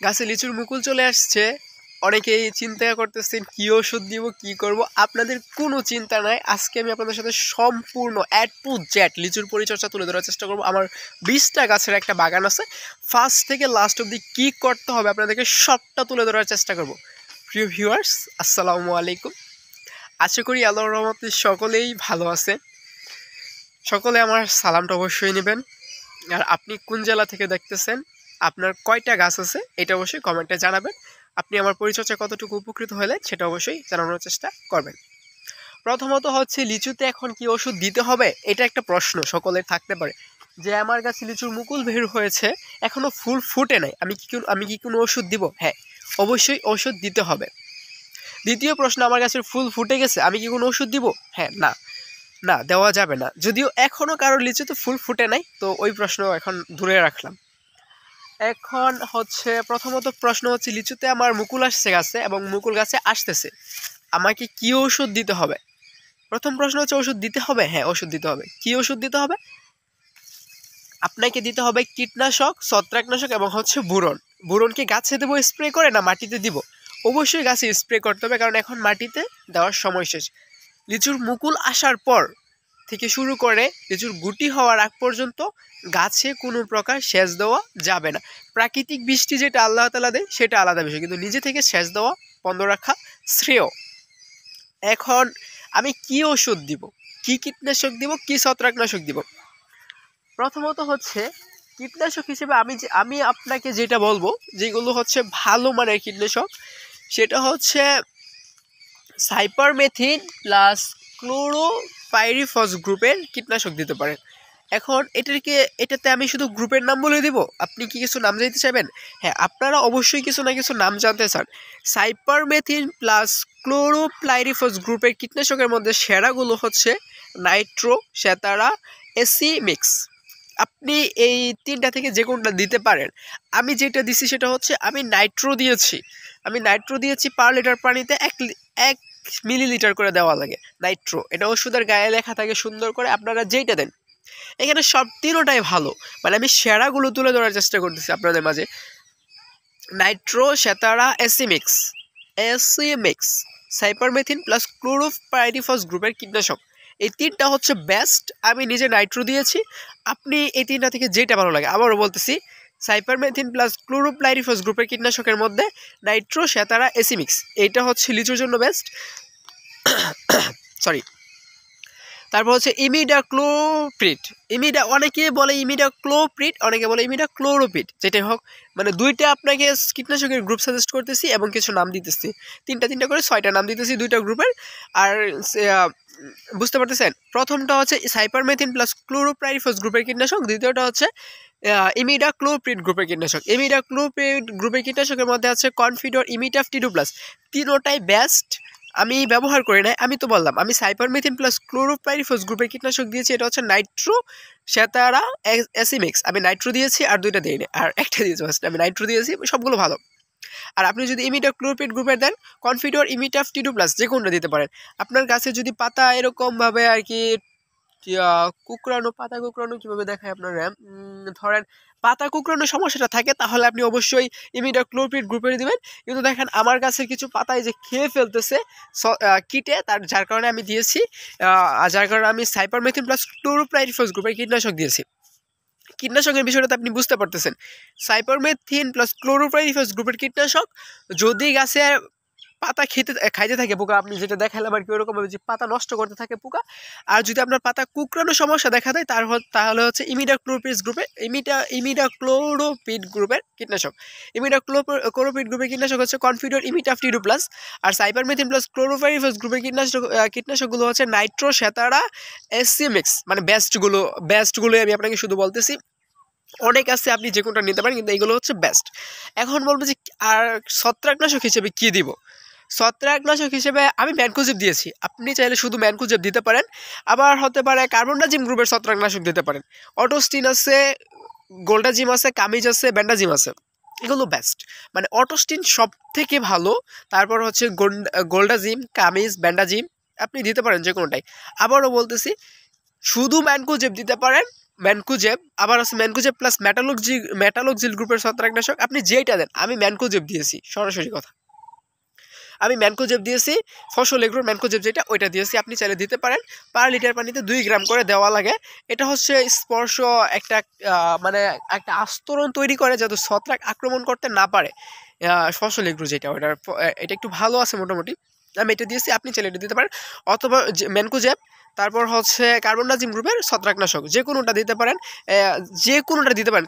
গাছে লিচুর মুকুল চলে আসছে। অনেকেই চিন্তা করতেছেন কি ওষুধ দিব, কি করব। আপনাদের কোনো চিন্তা নাই, আজকে আমি আপনাদের সাথে সম্পূর্ণ A to Z লিচুর পরিচর্যা তুলে ধরার চেষ্টা করব। আমার 20টা গাছের একটা বাগান আছে, ফার্স্ট থেকে লাস্ট অবধি কী করতে হবে আপনাদেরকে সবটা তুলে ধরার চেষ্টা করব। প্রিয় ভিউয়ার্স, আসসালামু আলাইকুম। আশা করি আল্লাহর রহমতে সকলেই ভালো আছেন। সকলে আমার সালামটা অবশ্যই নেবেন। আর আপনি কোন জেলা থেকে দেখতেছেন, আপনার কয়টা গাছ আছে, এটা অবশ্যই কমেন্টে জানাবেন। আপনি আমার পরিচর্যা কতটুকু উপকৃত হলে সেটা অবশ্যই জানানোর চেষ্টা করবেন। প্রথমত হচ্ছে লিচুতে এখন কি ওষুধ দিতে হবে, এটা একটা প্রশ্ন সকলের থাকতে পারে যে আমার গাছে লিচুর মুকুল বের হয়েছে, এখনো ফুল ফুটে নাই, আমি কি কোনো ওষুধ দিব? হ্যাঁ, অবশ্যই ওষুধ দিতে হবে। দ্বিতীয় প্রশ্ন, আমার গাছের ফুল ফুটে গেছে, আমি কি কোনো ওষুধ দিব? হ্যাঁ, না দেওয়া যাবে না। যদিও এখনও কারোর লিচুতে ফুল ফুটে নাই, তো ওই প্রশ্ন এখন দূরে রাখলাম। এখন হচ্ছে প্রথমত প্রশ্ন হচ্ছে লিচুতে আমার মুকুল আসছে গাছে এবং মুকুল গাছে আসতেছে, আমাকে কি ওষুধ দিতে হবে? প্রথম প্রশ্ন হচ্ছে ওষুধ দিতে হবে। হ্যাঁ, ওষুধ দিতে হবে। কি ওষুধ দিতে হবে? আপনাকে দিতে হবে কীটনাশক, ছত্রাকনাশক এবং হচ্ছে বোরন। বোরন কি গাছে দেবো স্প্রে করে, না মাটিতে দিব? অবশ্যই গাছে স্প্রে করতে হবে, কারণ এখন মাটিতে দেওয়ার সময় শেষ। লিচুর মুকুল আসার পর থেকে শুরু করে লিচুর গুটি হওয়ার আগ পর্যন্ত গাছে কোনো প্রকার সেচ দেওয়া যাবে না। প্রাকৃতিক বৃষ্টি যেটা আল্লাহ তাআলা দেয় সেটা আলাদা বিষয়, কিন্তু নিজে থেকে সেচ দেওয়া বন্ধ রাখা শ্রেয়। এখন আমি কি ওষুধ দিব, কি কীটনাশক দিব, কি ছত্রাকনাশক দিব? প্রথমত হচ্ছে কীটনাশক হিসেবে আমি আপনাকে যেটা বলবো, যেগুলো হচ্ছে ভালো মানের কীটনাশক, সেটা হচ্ছে সাইপারমেথিন প্লাস ক্লোরোপাইরিফস গ্রুপের কীটনাশক দিতে পারেন। এখন এটাতে আমি শুধু গ্রুপের নাম বলে দিব, আপনি কি কিছু নাম জানতে চাইবেন? হ্যাঁ, আপনারা অবশ্যই কিছু না কিছু নাম জানতে চান। সাইপারমেথিন প্লাস ক্লোরোপাইরিফস গ্রুপের কীটনাশকের মধ্যে সেরাগুলো হচ্ছে নাইট্রো, শ্বেতারা, এসি মিক্স। আপনি এই তিনটা থেকে যে কোনটা দিতে পারেন। আমি যেটা দিছি সেটা হচ্ছে আমি নাইট্রো দিয়েছি পার লিটার পানিতে 1 মিলিলিটার করে দেওয়া লাগে নাইট্রো। এটা ওষুধের গায়ে লেখা থাকে সুন্দর করে, আপনারা যেইটা দেন। এখানে সব তিনোটাই ভালো, মানে আমি সেরাগুলো তুলে ধরার চেষ্টা করতেছি আপনাদের মাঝে। নাইট্রো, শ্বেতারা, এসি মিক্স, সাইপারমেথিন প্লাস ক্লোরোপাইরিফস গ্রুপের কীটনাশক, এই তিনটা হচ্ছে বেস্ট। আমি নিজে নাইট্রো দিয়েছি, আপনি এই তিনটা থেকে যেটা ভালো লাগে। আবারও বলতেছি, সাইপারমেথিন প্লাস ক্লোরোপাইরিফস গ্রুপের কীটনাশকের মধ্যে নাইট্রো, শ্বেতারা, এসি মিক্স, এইটা হচ্ছে লিচুর জন্য বেস্ট। সরি। তারপর হচ্ছে ইমিডাক্লোপ্রিড। অনেকে বলে ইমিডাক্লোপ্রিড, অনেকে বলে ইমিডাক্লোরোপিড, যেটাই হোক, মানে দুইটা আপনাকে কীটনাশকের গ্রুপ সাজেস্ট করতেছি এবং কিছু নাম দিতেছি, তিনটা করে 6টা নাম দিতেছি দুইটা গ্রুপের। আর বুঝতে পারতেছেন, প্রথমটা হচ্ছে সাইপারমেথিন প্লাস ক্লোরোপাইরিফস গ্রুপের কীটনাশক, দ্বিতীয়টা হচ্ছে ইমিডাক্লোপ্রিড গ্রুপের কীটনাশক। ইমিডাক্লোপ্রিড গ্রুপের কীটনাশকের মধ্যে আছে কনফিডর, ইমিটাফ, টিডু প্লাস, তিনোটাই বেস্ট। আমি ব্যবহার করি না, আমি তো বললাম আমি সাইপারমেথিন প্লাস ক্লোরোপাইরিফস গ্রুপের কীটনাশক দিয়েছি, এটা হচ্ছে নাইট্রো, শ্বেতারা, এসি মিক্স। আমি নাইট্রো দিয়েছি আর দুইটা দিইনি, আর একটা দিয়েছি ফার্স্ট। আমি নাইট্রো দিয়েছি, সবগুলো ভালো। আর আপনি যদি ইমিডাক্লোপ্রিড গ্রুপের দেন, কনফিডর, ইমিটাফ, টিডু প্লাস যে কোনটা দিতে পারেন। আপনার গাছে যদি পাতা এরকমভাবে আর কি পাতা কুকড়ানো কীভাবে দেখায় আপনারা, ধরেন পাতা কুকড়ানো সমস্যাটা থাকে, তাহলে আপনি অবশ্যই ইমিডাক্লোপ্রিড গ্রুপের দিবেন। কিন্তু দেখেন আমার গাছের কিছু পাতায় যে খেয়ে ফেলতেছে কিটে, যার কারণে আমি দিয়েছি, যার কারণে আমি সাইপারমেথিন প্লাস ক্লোরোপাইরিফস গ্রুপের কীটনাশক দিয়েছি। কীটনাশকের বিষয়টা আপনি বুঝতে পারতেছেন, সাইপারমেথিন প্লাস ক্লোরোপাইরিফস গ্রুপের কীটনাশক যদি গাছে পাতা খাইতে থাকে পোকা, আপনি যেটা দেখালাম আর কি, ওরকমভাবে যে পাতা নষ্ট করতে থাকে পোকা। আর যদি আপনার পাতা কুকড়ানো সমস্যা দেখা দেয়, তাহলে হচ্ছে ইমিডাক্লোরোপিড গ্রুপের কীটনাশক। ইমিডাক্লোরোপিড গ্রুপের কীটনাশক হচ্ছে কনফিডর, ইমিটাফ, টিডু প্লাস। আর সাইপারমেথিন প্লাস ক্লোরোপাইরিফস গ্রুপের কীটনাশকগুলো হচ্ছে নাইট্রো, শ্বেতারা, এসি মিক্স, মানে বেস্টগুলো আমি আপনাকে শুধু বলতেছি। অনেক আছে, আপনি যে কোনটা নিতে পারেন, কিন্তু এইগুলো হচ্ছে বেস্ট। এখন বলবো যে আর ছত্রাকনাশক হিসেবে কী দিব? ছত্রাকনাশক হিসেবে আমি ম্যানকোজেব দিয়েছি, আপনি চাইলে শুধু ম্যানকোজেব দিতে পারেন। আবার হতে পারে কার্বনডাজিম গ্রুপের ছত্রাকনাশক দিতে পারেন। অটোস্টিন আছে, গোল্ডাজিম আছে, কামিজ আছে, ব্যান্ডাজিম আছে, এগুলো বেস্ট। মানে অটোস্টিন সব থেকে ভালো, তারপর হচ্ছে গোল্ডাজিম, কামিজ, ব্যান্ডাজিম, আপনি দিতে পারেন যে কোনোটাই। আবারও বলতেছি, শুধু ম্যানকোজেব দিতে পারেন, ম্যানকোজেব, আবার আছে ম্যানকোজেব প্লাস মেটালক্সিল গ্রুপের ছত্রাকনাশক। আপনি যেইটা দেন, আমি ম্যানকোজেব দিয়েছি, সরাসরি কথা, আমি ম্যানকোজেব দিয়েছি, ফসল এগ্রোর ম্যানকোজেব যেটা ওইটা দিয়েছি। আপনি চাইলে দিতে পারেন। পার লিটার পানিতে 2 গ্রাম করে দেওয়া লাগে। এটা হচ্ছে স্পর্শ একটা মানে একটা আস্তরণ তৈরি করে যাতে ছত্রাক আক্রমণ করতে না পারে। ফসল এগ্রো যেটা ওইটার এটা একটু ভালো আছে মোটামুটি, আমি এটা দিয়েছি। আপনি চাইলে এটা দিতে পারেন, অথবা ম্যানকোজেব, তারপর হচ্ছে কার্বনডাজিম গ্রুপের ছত্রাকনাশক, যে কোনোটা দিতে পারেন। যে কোনোটা দিতে পারেন,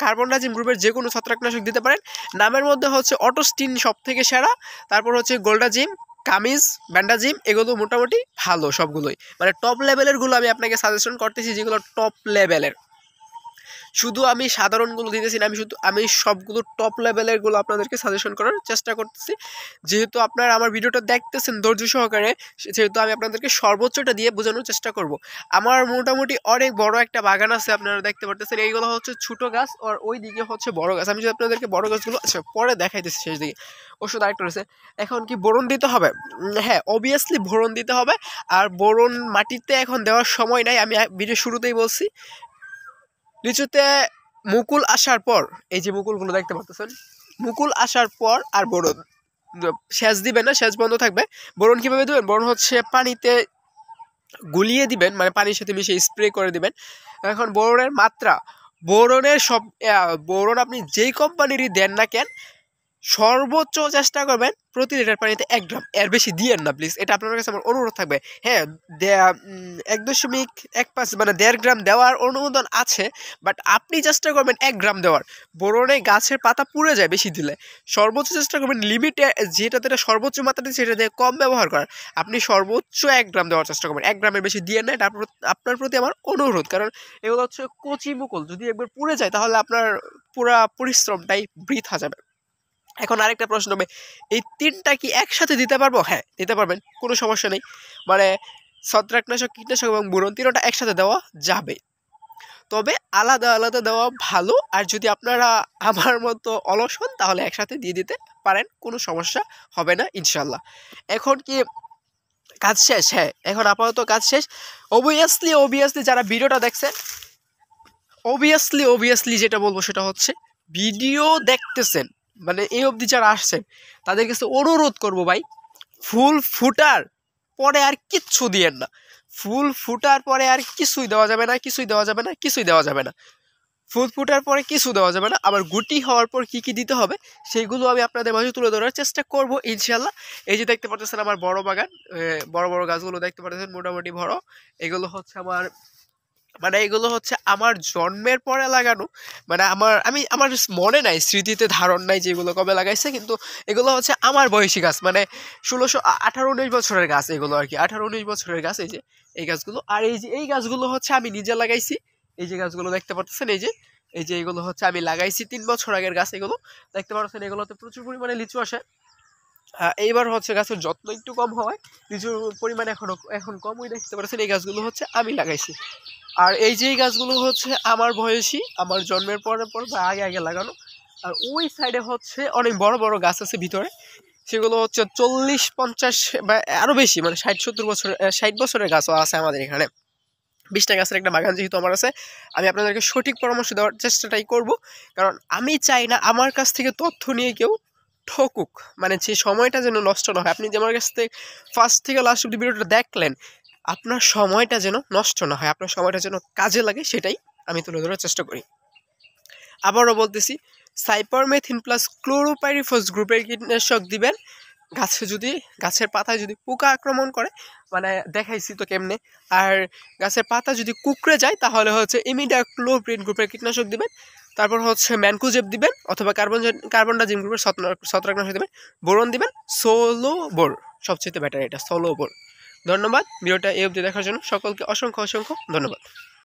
কার্বনডাজিম গ্রুপের যে কোনো ছত্রাকনাশক দিতে পারেন। নামের মধ্যে হচ্ছে অটোস্টিন সব থেকে সেরা, তারপর হচ্ছে গোল্ডাজিম, কামিজ, ব্যান্ডাজিম, এগুলো মোটামুটি ভালো সবগুলোই, মানে টপ লেভেলেরগুলো আমি আপনাকে সাজেশন করতেছি, যেগুলো টপ লেভেলের। শুধু আমি সাধারণগুলো দিতেছি না, আমি সবগুলো টপ লেভেলেরগুলো আপনাদেরকে সাজেশন করার চেষ্টা করতেছি। যেহেতু আপনারা আমার ভিডিওটা দেখতেছেন ধৈর্য সহকারে, সেহেতু আমি আপনাদেরকে সর্বোচ্চটা দিয়ে বোঝানোর চেষ্টা করব। আমার মোটামুটি অনেক বড় একটা বাগান আছে, আপনারা দেখতে পারতেছেন। এইগুলো হচ্ছে ছোটো গাছ, আর ওই দিকে হচ্ছে বড় গাছ। আমি যদি আপনাদেরকে বড় গাছগুলো পরে দেখাইতেছি শেষ দিকে। ওষুধ আরেকটা রয়েছে। এখন কি বোরন দিতে হবে? হ্যাঁ, অবভিয়াসলি বোরন দিতে হবে। আর বোরন মাটিতে এখন দেওয়ার সময় নাই, আমি ভিডিও শুরুতেই বলছি। লিচুতে মুকুল আসার পর, এই যে মুকুলগুলো দেখতে পাচ্ছেন, মুকুল আসার পর আর বোরন সেচ দিবেন না, সেচ বন্ধ থাকবে। বোরন কীভাবে দেবেন? বোরন হচ্ছে পানিতে গুলিয়ে দিবেন, মানে পানির সাথে মিশিয়ে স্প্রে করে দিবেন। এখন বোরনের মাত্রা, বোরন আপনি যেই কোম্পানিরই দেন না কেন, সর্বোচ্চ চেষ্টা করবেন প্রতি লিটার পানিতে 1 গ্রাম, এর বেশি দিয়েন না প্লিজ। এটা আপনার কাছে আমার অনুরোধ থাকবে। হ্যাঁ, 1.15 মানে 1.5 গ্রাম দেওয়ার অনুমোদন আছে, বাট আপনি চেষ্টা করবেন 1 গ্রাম দেওয়ার। বোরনে গাছের পাতা পুড়ে যায় বেশি দিলে। সর্বোচ্চ চেষ্টা করবেন লিমিটে, যেটাতে সর্বোচ্চ মাত্রাতে সেটা দিয়ে কম ব্যবহার করার। আপনি সর্বোচ্চ 1 গ্রাম দেওয়ার চেষ্টা করবেন, 1 গ্রামের বেশি দিয়ে নেয়। তারপর আপনার প্রতি আমার অনুরোধ, কারণ এগুলো হচ্ছে কচি মুকুল, যদি একবার পুড়ে যায় তাহলে আপনার পুরা পরিশ্রমটাই বৃথা যাবে। এখন আরেকটা প্রশ্ন হবে, এই 3টা কি একসাথে দিতে পারবো? হ্যাঁ, দিতে পারবেন, কোনো সমস্যা নেই। মানে ছত্রাকনাশক, কীটনাশক এবং বোরন 3টা একসাথে দেওয়া যাবে, তবে আলাদা আলাদা দেওয়া ভালো। আর যদি আপনারা আমার মতো অলস হন তাহলে একসাথে দিয়ে দিতে পারেন, কোনো সমস্যা হবে না ইনশাল্লাহ। এখন কি কাজ শেষ? হ্যাঁ, এখন আপাতত কাজ শেষ। অবভিয়াসলি যারা ভিডিওটা দেখছেন, অবভিয়াসলি যেটা বলবো সেটা হচ্ছে, ভিডিও দেখতেছেন মানে এই অবধি যারা আসছেন, তাদের কাছে অনুরোধ করব ভাই, ফুল ফুটার পরে আর কিচ্ছু দিয়েন না। ফুল ফুটার পরে আর কিছুই দেওয়া যাবে না, কিছুই দেওয়া যাবে না, কিছুই দেওয়া যাবে না। ফুল ফুটার পরে কিছু দেওয়া যাবে না। আবার গুটি হওয়ার পর কি কি দিতে হবে সেইগুলো আমি আপনাদের মাঝে তুলে ধরার চেষ্টা করব ইনশাল্লাহ। এই যে দেখতে পাচ্ছেন আমার বড় বাগান, বড় বড় গাছগুলো দেখতে পাচ্ছেন, মোটামুটি বড়। এগুলো হচ্ছে আমার জন্মের পরে লাগানো, মানে আমার মনে নাই, স্মৃতিতে ধারণ নাই যেগুলো কবে লাগাইছে, কিন্তু এগুলো হচ্ছে আমার বয়সী গাছ, মানে 18-19 বছরের গাছ এগুলো আর কি, 18-19 বছরের গাছ। এই যে এই গাছগুলো, আর এই গাছগুলো হচ্ছে আমি নিজে লাগাইছি। এই যে গাছগুলো দেখতে পাচ্ছেন, এই যে এগুলো হচ্ছে আমি লাগাইছি 3 বছর আগের গাছ। এগুলো দেখতে পাচ্ছেন, এগুলোতে প্রচুর পরিমাণে লিচু আসে। এইবার হচ্ছে গাছের যত্ন একটু কম হওয়ায় লিচুর পরিমাণ এখন কম। ওই দেখতে পাচ্ছেন, এই গাছগুলো হচ্ছে আমি লাগাইছি। আর এই যে এই গাছগুলো হচ্ছে আমার বয়সী, আমার জন্মের পর বা আগে লাগানো। আর ওই সাইডে হচ্ছে অনেক বড় বড় গাছ আছে ভিতরে, সেগুলো হচ্ছে 40-50 বা আরও বেশি, মানে 60 বছরের গাছও আছে আমাদের এখানে। 20টা গাছের একটা বাগান যেহেতু আমার আছে, আমি আপনাদেরকে সঠিক পরামর্শ দেওয়ার চেষ্টাটাই করব। কারণ আমি চাই না আমার কাছ থেকে তথ্য নিয়ে কেউ ঠকুক, মানে যে সময়টা যেন নষ্ট না হয়। আপনি যে আমার কাছ থেকে ফার্স্ট থেকে লাস্ট অব্দি ভিডিওটা দেখলেন, আপনার সময়টা যেন নষ্ট না হয়, আপনার সময়টা যেন কাজে লাগে, সেটাই আমি তুলে ধরার চেষ্টা করি। আবারও বলতেছি, সাইপারমেথিন প্লাস ক্লোরোপাইরিফস গ্রুপের কীটনাশক দিবেন। গাছের পাতায় যদি পোকা আক্রমণ করে, মানে দেখাইছি তো কেমনে। আর গাছের পাতা যদি কুকড়ে যায় তাহলে হচ্ছে ইমিডাক্লোপ্রিড গ্রুপের কীটনাশক দিবেন। তারপর হচ্ছে ম্যানকোজেব দিবেন, অথবা কার্বনডাজিম গ্রুপের ছত্রাকনাশক দিবেন। বোরন দিবেন, সোলোবোর, সবচেয়ে বেটার এটা সোলোবোর। ধন্যবাদ ভিডিওটা এই অবধি দেখার জন্য, সকলকে অসংখ্য ধন্যবাদ।